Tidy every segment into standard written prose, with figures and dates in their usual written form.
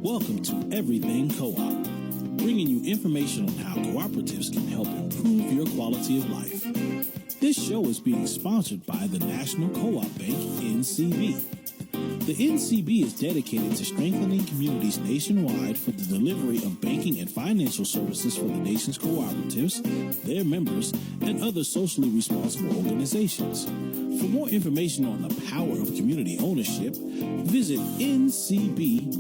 Welcome to Everything Co-op, bringing you information on how cooperatives can help improve your quality of life. This show is being sponsored by the National Co-op Bank, NCB. The NCB is dedicated to strengthening communities nationwide for the delivery of banking and financial services for the nation's cooperatives, their members, and other socially responsible organizations. For more information on the power of community ownership, visit ncb.coop.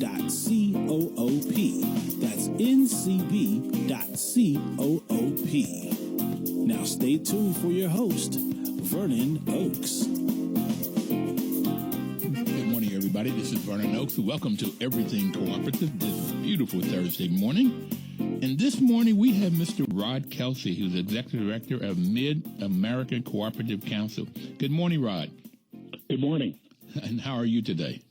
That's ncb.coop. Now stay tuned for your host, Vernon Oakes. Good morning, everybody. This is Vernon Oakes. Welcome to Everything Cooperative this beautiful Thursday morning. And this morning we have Mr. Rod Kelsay, who's Executive Director of Mid-American Cooperative Council. Good morning, Rod. Good morning. And how are you today?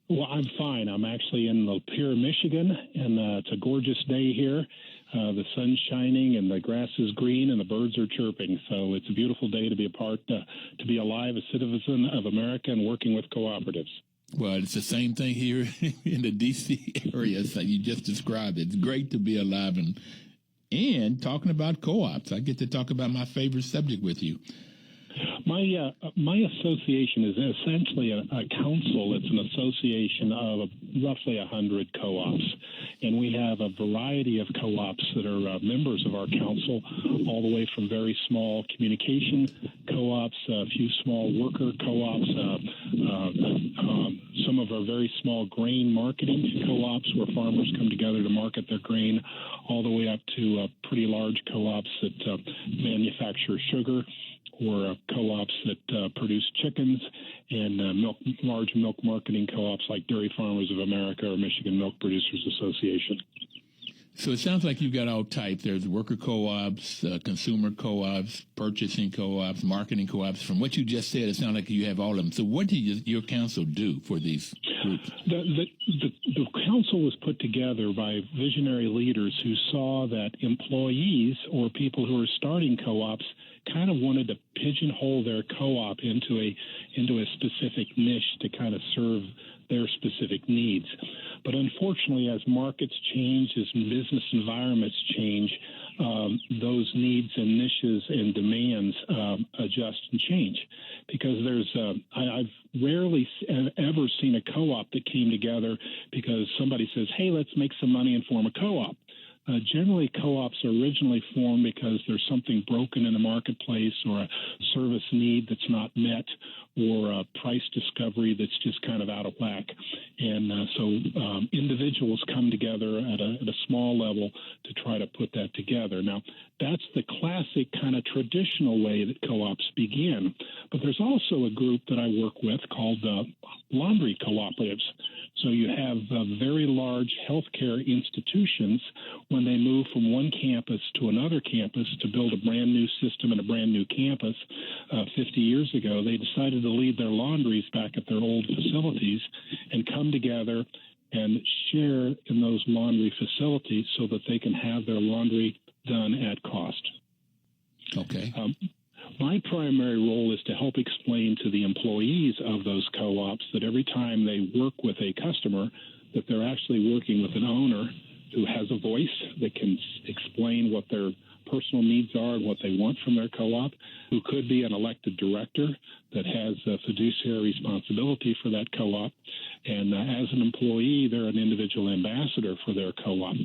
Well, I'm fine. I'm actually in Lapeer, Michigan, and it's a gorgeous day here. The sun's shining and the grass is green and the birds are chirping. So it's a beautiful day to be to be alive, a citizen of America and working with cooperatives. Well, it's the same thing here in the D.C. area. So you just described it. It's great to be alive and talking about co-ops. I get to talk about my favorite subject with you. My association is essentially a council. It's an association of roughly 100 co-ops, and we have a variety of co-ops that are members of our council, all the way from very small communication co-ops, a few small worker co-ops, some of our very small grain marketing co-ops where farmers come together to market their grain, all the way up to pretty large co-ops that manufacture sugar, or co-ops that produce chickens, and large milk marketing co-ops like Dairy Farmers of America or Michigan Milk Producers Association. So it sounds like you've got all types. There's worker co-ops, consumer co-ops, purchasing co-ops, marketing co-ops. From what you just said, it sounds like you have all of them. So what do your council do for these groups? The council was put together by visionary leaders who saw that employees or people who are starting co-ops kind of wanted to pigeonhole their co-op into a specific niche to kind of serve their specific needs. But unfortunately, as markets change, as business environments change, those needs and niches and demands adjust and change. Because I've rarely ever seen a co-op that came together because somebody says, hey, let's make some money and form a co-op. Generally, co-ops are originally formed because there's something broken in the marketplace or a service need that's not met or a price discovery that's just kind of out of whack. And so individuals come together at a small level to try to put that together. Now, that's the classic kind of traditional way that co-ops begin. But there's also a group that I work with called laundry cooperatives. So you have very large healthcare institutions. When they move from one campus to another campus to build a brand new system and a brand new campus 50 years ago, they decided to leave their laundries back at their old facilities and come together and share in those laundry facilities so that they can have their laundry done at cost. Okay. My primary role is to help explain to the employees of those co-ops that every time they work with a customer, that they're actually working with an owner who has a voice that can explain what their personal needs are and what they want from their co-op, who could be an elected director that has a fiduciary responsibility for that co-op. And as an employee, they're an individual ambassador for their co-op.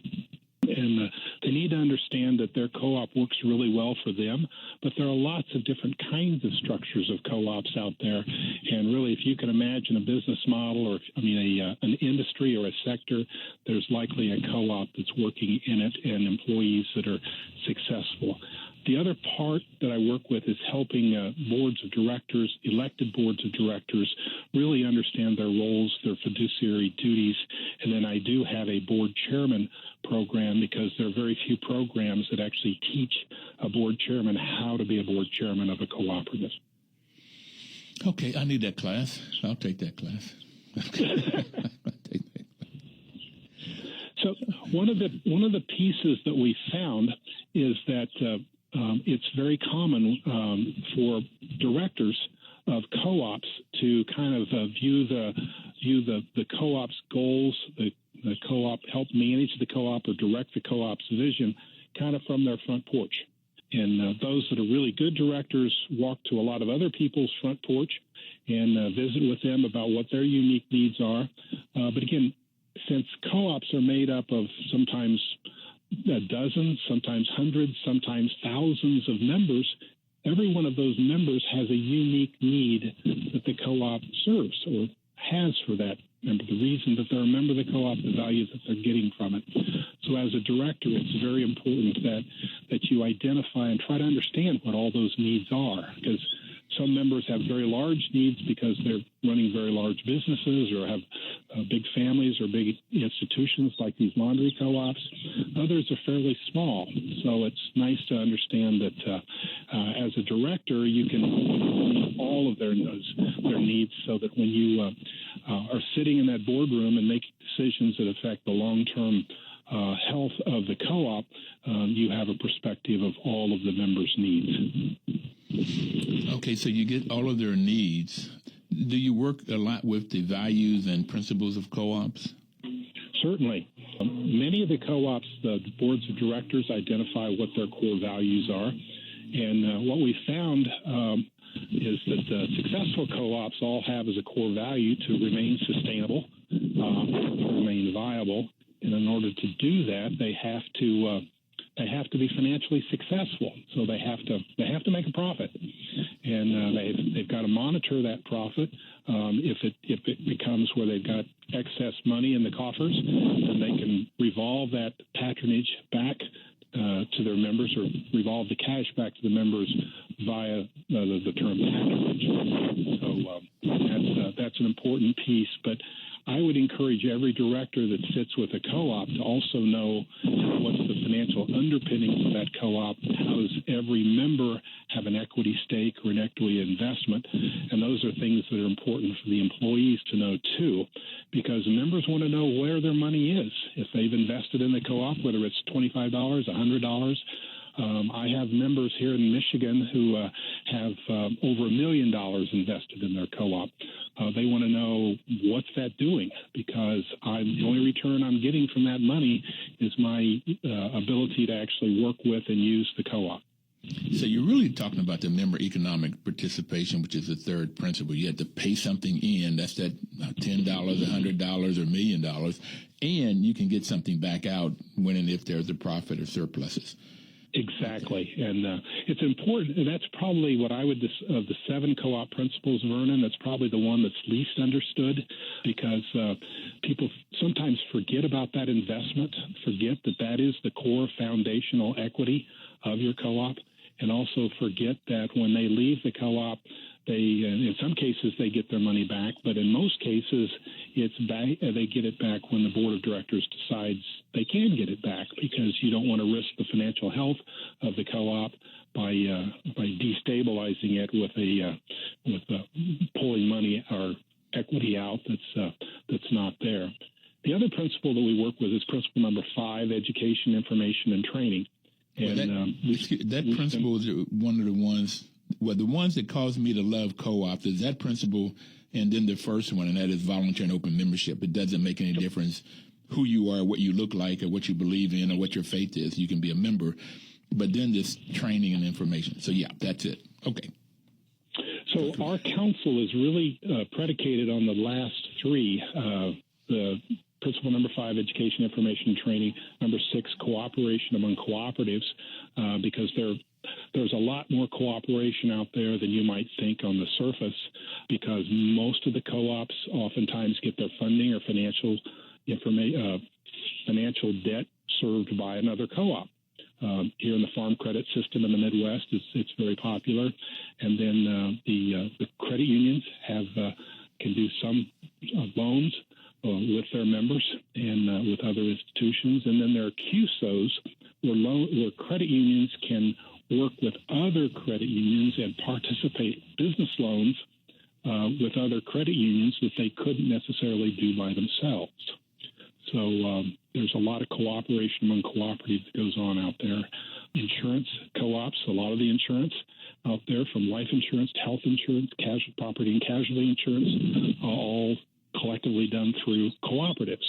And they need to understand that their co-op works really well for them, but there are lots of different kinds of structures of co-ops out there. And really, if you can imagine a business model or, an industry or a sector, there's likely a co-op that's working in it and employees that are successful. The other part that I work with is helping boards of directors, elected boards of directors, really understand their roles, their fiduciary duties. And then I do have a board chairman program because there are very few programs that actually teach a board chairman how to be a board chairman of a cooperative. Okay, I need that class. I'll take that class. So one of the pieces that we found is that it's very common for directors of co-ops to kind of view the co-op's goals, the the co-op, help manage the co-op or direct the co-op's vision kind of from their front porch. And those that are really good directors walk to a lot of other people's front porch and visit with them about what their unique needs are. But again, since co-ops are made up of sometimes dozens, sometimes hundreds, sometimes thousands of members, every one of those members has a unique need that the co-op serves or has for that member, the reason that they're a member of the co-op, the values that they're getting from it. So as a director, it's very important that you identify and try to understand what all those needs are, because some members have very large needs because they're running very large businesses or have big families or big institutions like these laundry co-ops. Others are fairly small. So it's nice to understand that as a director, you can meet all of their needs so that when you are sitting in that boardroom and making decisions that affect the long-term health of the co-op, you have a perspective of all of the members' needs. Okay, so you get all of their needs. Do you work a lot with the values and principles of co-ops? Certainly. Many of the co-ops, the boards of directors identify what their core values are. And what we found is that successful co-ops all have as a core value to remain sustainable, to remain viable. And in order to do that, they have to be financially successful. So they have to make a profit, and they've got to monitor that profit. If it becomes where they've got excess money in the coffers, then they can revolve that patronage back to their members, or revolve the cash back to the members via the term patronage. So that's an important piece, but I would encourage every director that sits with a co-op to also know what's the financial underpinnings of that co-op. How does every member have an equity stake or an equity investment? And those are things that are important for the employees to know too, because members want to know where their money is. If they've invested in the co-op, whether it's $25, $100, I have members here in Michigan who have over $1 million invested in their co-op. They want to know what's that doing, because the only return I'm getting from that money is my ability to actually work with and use the co-op. So you're really talking about the member economic participation, which is the third principle. You have to pay something in. That's that $10, $100, or $1 million, and you can get something back out when and if there's a profit or surpluses. Exactly. And it's important. And that's probably what I would, of the 7 co-op principles, Vernon, that's probably the one that's least understood, because people sometimes forget about that investment, forget that is the core foundational equity of your co-op, and also forget that when they leave the co-op, in some cases, they get their money back, but in most cases, they get it back when the board of directors decides they can get it back, because you don't want to risk the financial health of the co-op by destabilizing it with pulling money or equity out that's not there. The other principle that we work with is principle number 5, education, information, and training. And that principle is one of the ones. Well, the ones that cause me to love co-ops is that principle, and then the first one, and that is voluntary and open membership. It doesn't make any difference who you are, what you look like, or what you believe in, or what your faith is. You can be a member. But then this training and information. So, yeah, that's it. Okay. So our council is really predicated on the last 3, the principle number 5, education, information, and training, number 6, cooperation among cooperatives, because there's a lot more cooperation out there than you might think on the surface, because most of the co-ops oftentimes get their funding or financial debt served by another co-op. Here in the farm credit system in the Midwest, it's very popular. And then the credit unions can do some loans with their members and with other institutions. And then there are QSOs where credit unions can work with other credit unions and participate business loans with other credit unions that they couldn't necessarily do by themselves. So there's a lot of cooperation among cooperatives that goes on out there. Insurance co-ops, a lot of the insurance out there, from life insurance to health insurance, property and casualty insurance, all collectively done through cooperatives.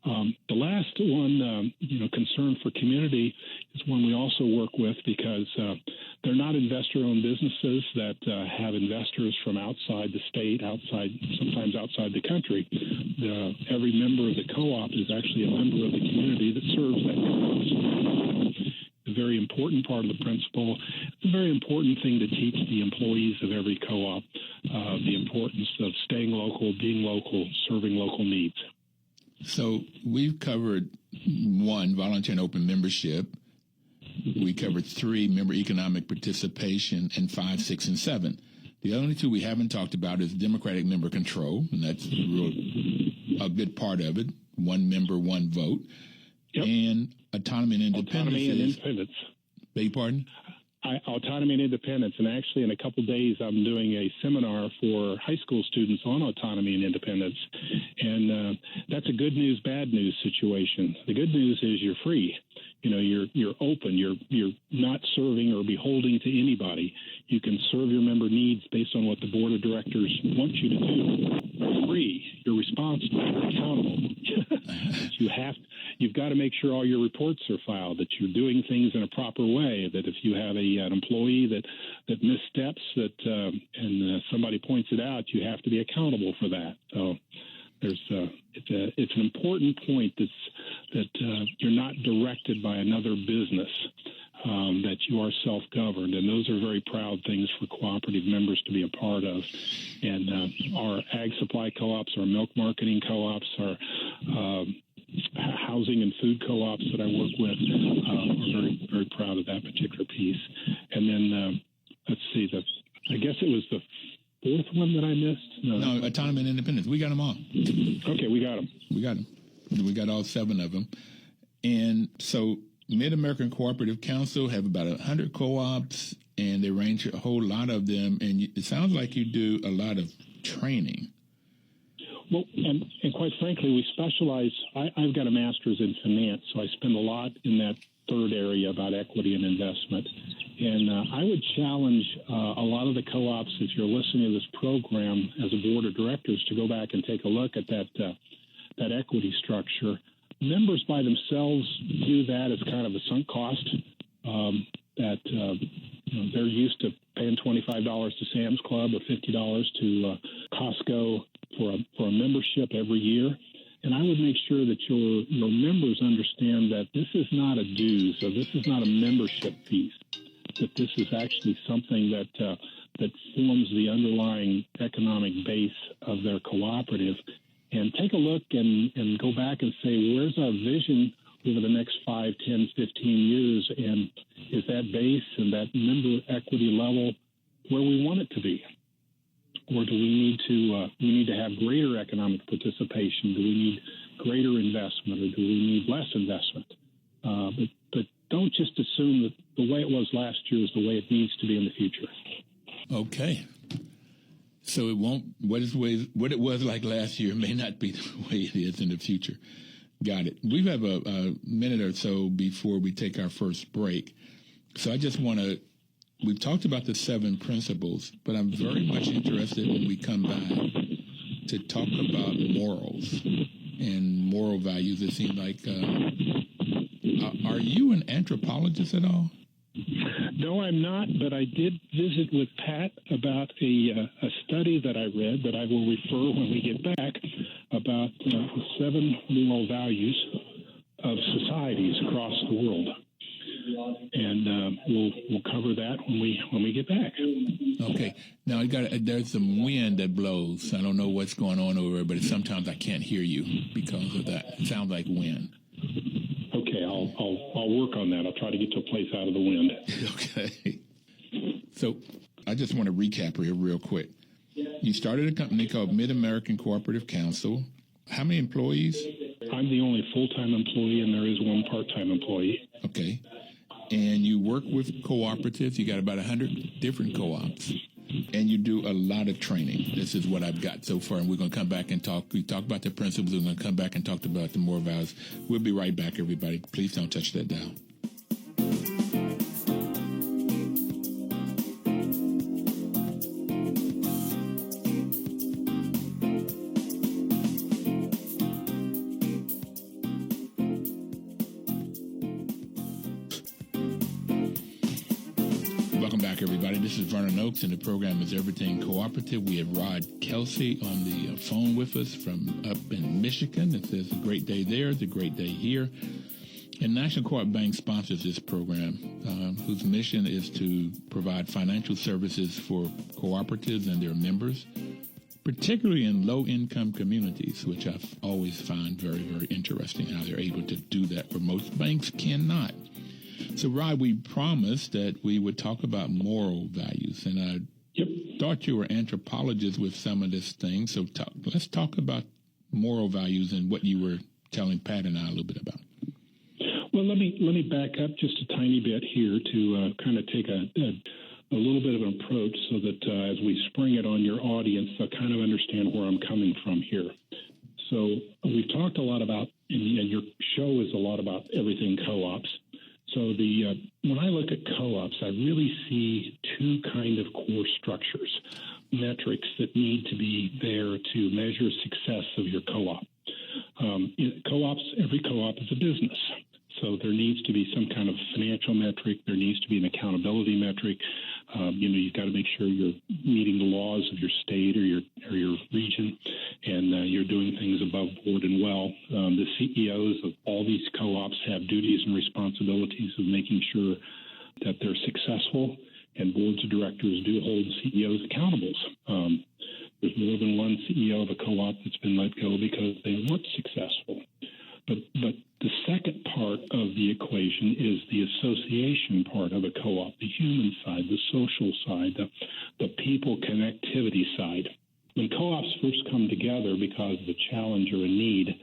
The last one, concern for community is one we also work with because they're not investor-owned businesses that have investors from outside the state, sometimes outside the country. Every member of the co-op is actually a member of the community that serves that co-op. A very important part of the principle. It's a very important thing to teach the employees of every co-op, the importance of staying local, being local, serving local needs. So we've covered 1, volunteer and open membership. We covered 3, member economic participation, and 5, 6, and 7. The only 2 we haven't talked about is democratic member control, and that's a good part of it. 1 member, 1 vote. Yep. And autonomy and independence. Autonomy and independence. Beg your pardon? Autonomy and independence. And actually, in a couple of days, I'm doing a seminar for high school students on autonomy and independence. And that's a good news, bad news situation. The good news is you're free. You're open. You're not serving or beholding to anybody. You can serve your member needs based on what the board of directors want you to do. You're free. You're responsible. You're accountable. You've got to make sure all your reports are filed, that you're doing things in a proper way, that if you have an employee that missteps and somebody points it out, you have to be accountable for that. So it's an important point that you're not directed by another business, that you are self-governed, and those are very proud things for cooperative members to be a part of. And our ag supply co-ops, our milk marketing co-ops, our housing and food co-ops that I work with are very, very proud of that particular piece. And then let's see, I guess it was the 4th one that I missed. No, autonomy and independence. We got them all. Okay, we got them. We got all 7 of them. And so Mid-American Cooperative Council have about 100 co-ops, and they range a whole lot of them. And it sounds like you do a lot of training. Well, and quite frankly, we specialize. I've got a master's in finance, so I spend a lot in that 3rd area about equity and investment. And I would challenge a lot of the co-ops, if you're listening to this program as a board of directors, to go back and take a look at that equity structure. Members by themselves view that as kind of a sunk cost, that they're used to paying $25 to Sam's Club or $50 to Costco for a membership every year. And I would make sure that your members understand that this is not a dues, so this is not a membership piece, that this is actually something that forms the underlying economic base of their cooperative. And take a look and go back and say, where's our vision over the next 5, 10, 15 years? And is that base and that member equity level where we want it to be? Or do we need to have greater economic participation? Do we need greater investment, or do we need less investment? But don't just assume that the way it was last year is the way it needs to be in the future. Okay. So it won't. What it was like last year may not be the way it is in the future. Got it. We have a minute or so before we take our first break. So I just want to. We've talked about the 7 principles, but I'm very much interested when we come back to talk about morals and moral values. It seems like. Are you an anthropologist at all? No, I'm not, but I did visit with Pat about a study that I read that I will refer when we get back about the 7 moral values of societies across the world. And we'll cover that when we get back. Okay. Now there's some wind that blows. I don't know what's going on over there, but sometimes I can't hear you because of that. It sounds like wind. Okay, I'll work on that. I'll try to get to a place out of the wind. Okay. So I just want to recap here real quick. You started a company called Mid-American Cooperative Council. How many employees? I'm the only full-time employee, and there is 1 part-time employee. Okay. And you work with cooperatives. You got about 100 different co-ops. And you do a lot of training. This is what I've got so far, and we're going to come back and talk. We talk about the principles. We're going to come back and talk about the moral values. We'll be right back, everybody. Please don't touch that dial. back, everybody. This is Vernon Oaks, and the program is Everything Cooperative. We have Rod Kelsay on the phone with us from up in Michigan. It says a great day there. It's a great day here. And National Co-op Bank sponsors this program, whose mission is to provide financial services for cooperatives and their members, particularly in low-income communities, which I've always found very, very interesting how they're able to do that, where most banks cannot. So, Rod, we promised that we would talk about moral values, and I thought you were anthropologists with some of this thing. So let's talk about moral values and what you were telling Pat and I a little bit about. Well, let me back up just a tiny bit here to kind of take a little bit of an approach so that as we spring it on your audience, they'll kind of understand where I'm coming from here. So we've talked a lot about, and your show is a lot about everything co-ops. So when I look at co-ops, I really see two kind of core structures, metrics that need to be there to measure success of your co-op. Every co-op is a business. So there needs to be some kind of financial metric. There needs to be an accountability metric. You've got to make sure you're meeting the laws of your state or your region, and you're doing things above board and well. The CEOs of all these co-ops have duties and responsibilities of making sure that they're successful, and boards of directors do hold CEOs accountable. There's more than one CEO of a co-op that's been let go because they weren't successful. But the second part of the equation is the association part of a co-op, the human side, the social side, the people connectivity side. When co-ops first come together because of a challenge or a need,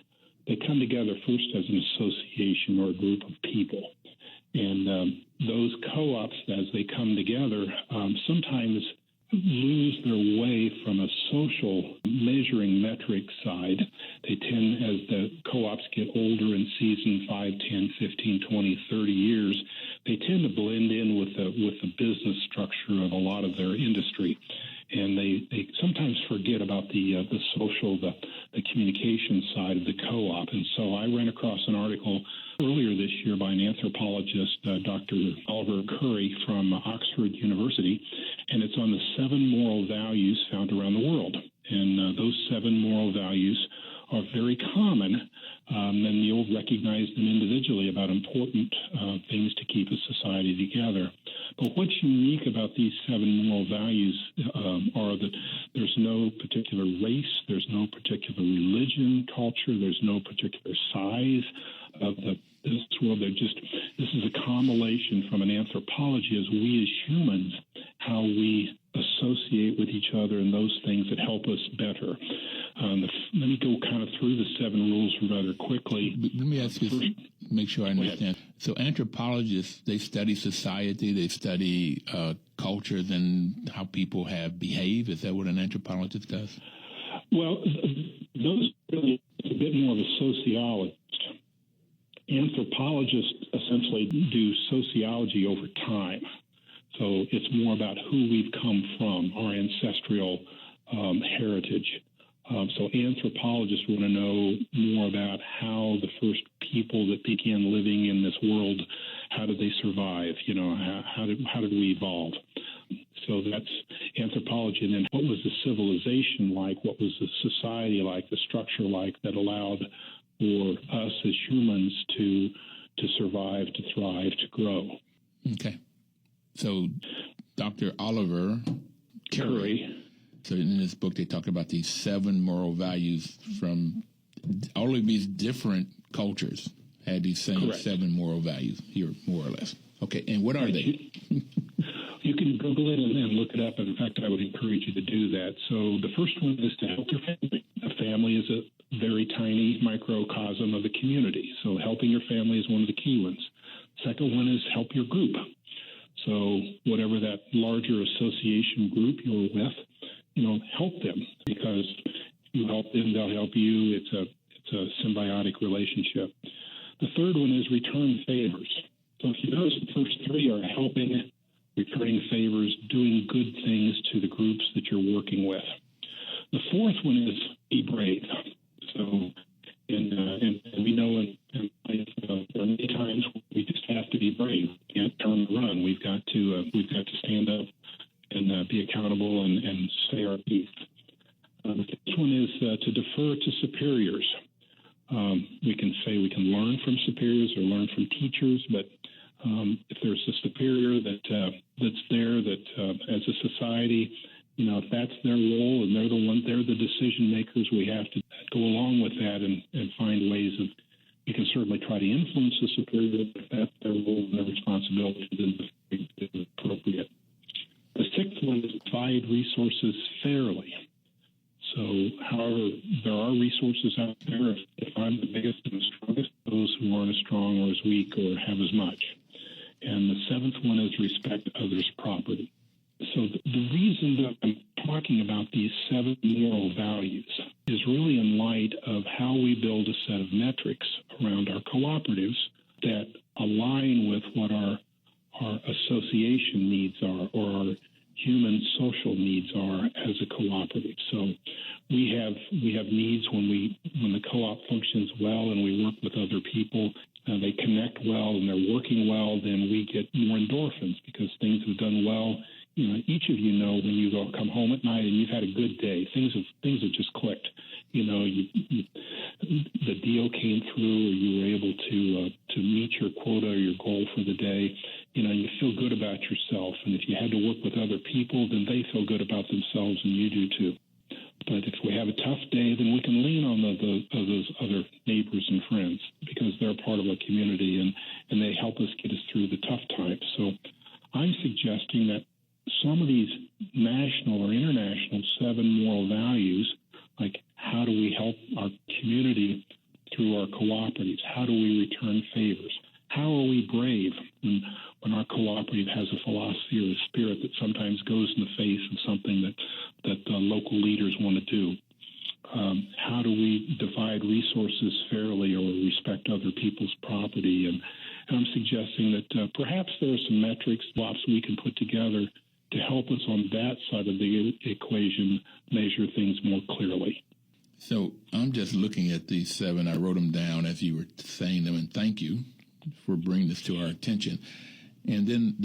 they come together first as an association or a group of people. And those co-ops, as they come together, sometimes lose their way from a social measuring metric side. They tend, as the co-ops get older and seasoned, 5, 10, 15, 20, 30 years, they tend to blend in with the business structure of a lot of their industry. And they sometimes forget about the social, the communication side of the co-op. And so I ran across an article earlier this year by an anthropologist, Dr. Oliver Curry from Oxford University, and it's on the 7 moral values found around the world. And those 7 moral values are very common, and you'll recognize them individually about important things to keep a society together. But what's unique about these 7 moral values are that there's no particular race, there's no particular religion, culture, there's no particular size of this world. This is a compilation from an anthropology as we as humans, how we associate with each other and those things that help us better. Let me go kind of through the 7 rules rather quickly. Let me ask you, make sure I understand. So anthropologists, they study society, they study cultures and how people have behaved. Is that what an anthropologist does? Well, those really a bit more of a sociologist. Anthropologists essentially do sociology over time. So it's more about who we've come from, our ancestral heritage. So anthropologists want to know more about how the first people that began living in this world, how did they survive? How did we evolve? So that's anthropology. And then what was the civilization like? What was the society like, the structure like that allowed for us as humans to survive, to thrive, to grow? Okay. So Dr. Oliver Curry, so in this book, they talk about these 7 moral values from all of these different cultures had these same Correct. 7 moral values here, more or less. Okay, and what are they? You can Google it and look it up. In fact, I would encourage you to do that. So the first one is to help your family. A family is a very tiny microcosm of the community. So helping your family is one of the key ones. Second one is help your group. So whatever that larger association group you're with, help them, because you help them, they'll help you. It's a symbiotic relationship. The third one is return favors. So if you notice, the first 3 are helping, returning favors, doing good things to the groups that you're working with. The fourth one is be brave. So, and we know in life, there are many times we just have to be brave. We can't turn and run. We've got to stand up and be accountable and say our piece. The first one is to defer to superiors. We can say we can learn from superiors or learn from teachers, but if there's a superior that's there that as a society, if that's their role and they're the decision makers, we have to go along with that and find ways of. You can certainly try to influence the superior, but if that's their role and their responsibility, then it's appropriate. The sixth one is divide resources fairly. So, however, there are resources out there. If I'm the biggest and the strongest, those who aren't as strong or as weak or have as much. And the seventh one is respect others' property. So the reason that I'm talking about these 7 moral values is really in light of how we build a set of metrics around our cooperatives that align with what our association needs are or our human social needs are as a cooperative. So we have needs when the co-op functions well and we work with other people, they connect well and they're working well, then we get more endorphins because things have done well. Each of you know when you come home at night and you've had a good day, things have just clicked. The deal came through, or you were able to meet your quota or your goal for the day. You feel good about yourself, and if you had to work with other people, then they feel good about themselves, and you do too. But if we have a tough day, then we can lean on those other neighbors and friends because they're part of a community and they help us get us through the tough times. So I'm suggesting that some of these national or international 7 moral values, like how do we help our community through our cooperatives? How do we return favors? How are we brave when our cooperative has a philosophy or a spirit that sometimes goes in the face of something that local leaders want to do? How do we divide resources fairly or respect other people's property? And I'm suggesting that perhaps there are some metrics, lots we can put together to help us on that side of the equation measure things more clearly. So I'm just looking at these 7. I wrote them down as you were saying them, and thank you for bringing this to our attention. And then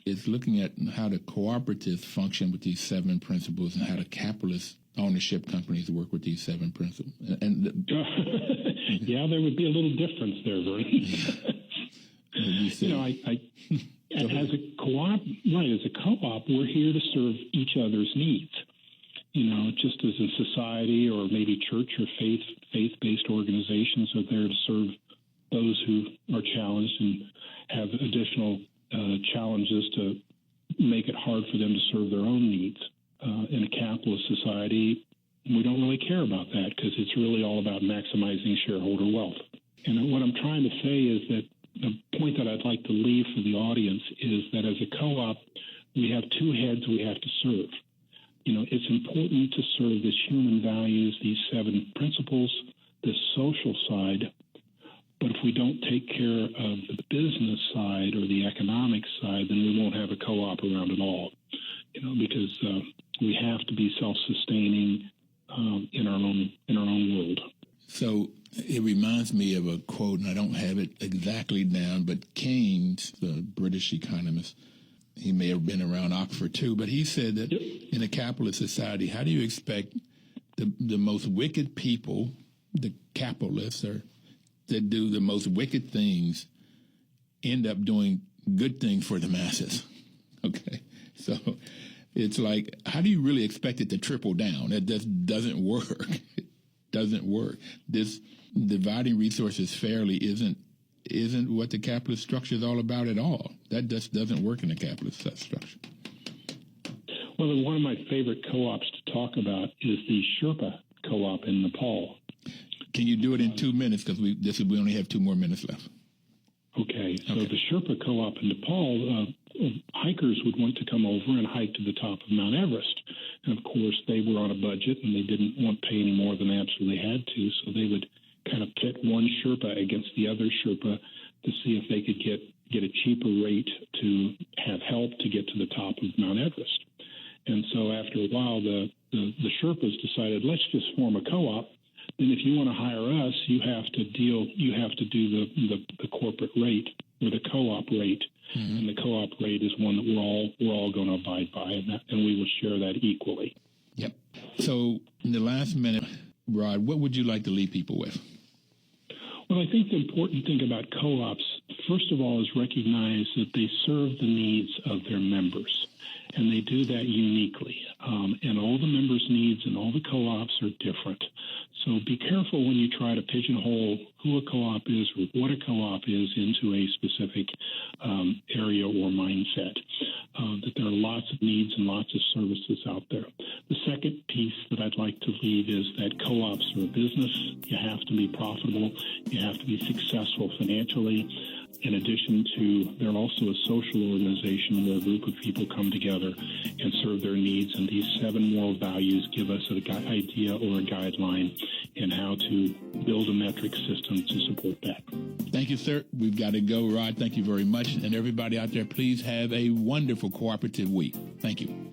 it's looking at how the cooperatives function with these 7 principles and how the capitalist ownership companies work with these 7 principles. Yeah, there would be a little difference there, Vernon. As a co-op, we're here to serve each other's needs. Just as a society or maybe church or faith-based organizations are there to serve those who are challenged and have additional challenges to make it hard for them to serve their own needs. In a capitalist society, we don't really care about that because it's really all about maximizing shareholder wealth. And what I'm trying to say is that the point that I'd like to leave for the audience is that as a co-op, we have 2 heads we have to serve. It's important to serve these human values, these 7 principles, this social side. But if we don't take care of the business side or the economic side, then we won't have a co-op around at all. Because we have to be self-sustaining in our own world. So it reminds me of a quote, and I don't have it exactly down, but Keynes, the British economist, he may have been around Oxford too, but he said that in a capitalist society, how do you expect the most wicked people, the capitalists, that do the most wicked things, end up doing good things for the masses? Okay, so it's like, how do you really expect it to trickle down? It just doesn't work. It doesn't work. This dividing resources fairly isn't what the capitalist structure is all about at all. That just doesn't work in a capitalist structure. Well, one of my favorite co-ops to talk about is the Sherpa co-op in Nepal. Can you do it in 2 minutes? Because we only have 2 more minutes left. Okay. So the Sherpa co-op in Nepal, hikers would want to come over and hike to the top of Mount Everest. And, of course, they were on a budget and they didn't want to pay any more than they absolutely had to. So they would kind of pit one Sherpa against the other Sherpa to see if they could get a cheaper rate to have help to get to the top of Mount Everest. And so after a while, the Sherpas decided, let's just form a co-op. Then if you want to hire us, you have to do the corporate rate. or the co-op rate. And the co-op rate is one that we're all going to abide by, and we will share that equally. Yep. So in the last minute, Rod, what would you like to leave people with? Well, I think the important thing about co-ops, first of all, is recognize that they serve the needs of their members, and they do that uniquely. And all the members' needs and all the co-ops are different. So be careful when you try to pigeonhole who a co-op is or what a co-op is into a specific area or mindset, that there are lots of needs and lots of services out there. The second piece that I'd like to leave is that co-ops are a business. You have to be profitable. You have to be successful financially. In addition to, they're also a social organization where a group of people come together and serve their needs. And these 7 moral values give us an idea or a guideline in how to build a metric system to support that. Thank you, sir. We've got to go. Rod, thank you very much. And everybody out there, please have a wonderful cooperative week. Thank you.